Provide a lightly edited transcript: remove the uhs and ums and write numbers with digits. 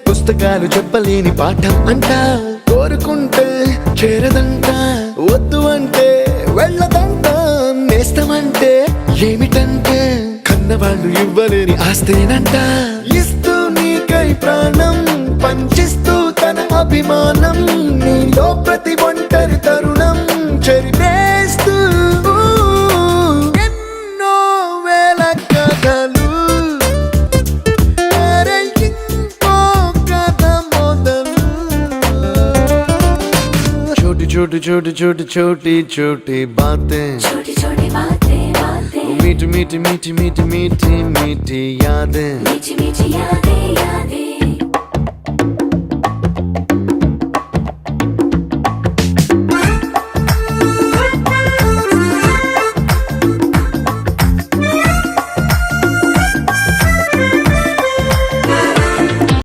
పుస్తకాలు చెప్పలేని పాఠం అంట, కోరుకుంటే చేరదంట, వద్దు అంటే వెళ్ళదంట, నేస్తమంటే ఏమిటంటే కన్నవాళ్ళు ఇవ్వలేని ఆస్తేనంట, ఇస్తూ నీకై ప్రాణం పంచిస్తూ తన అభిమానం, నీలో ప్రతి ఒంటరి తరుణం చెరిపేస్తూ ఎన్నో వేల కథలు, అరే ఇంకో కథ మొదలు. छोटी छोटी छोटी छोटी छोटी छोटी बातें, छोटी छोटी बातें बातें, मीठी मीठी मीठी मीठी मीठी मीठी यादें, मीठी मीठी यादें यादें.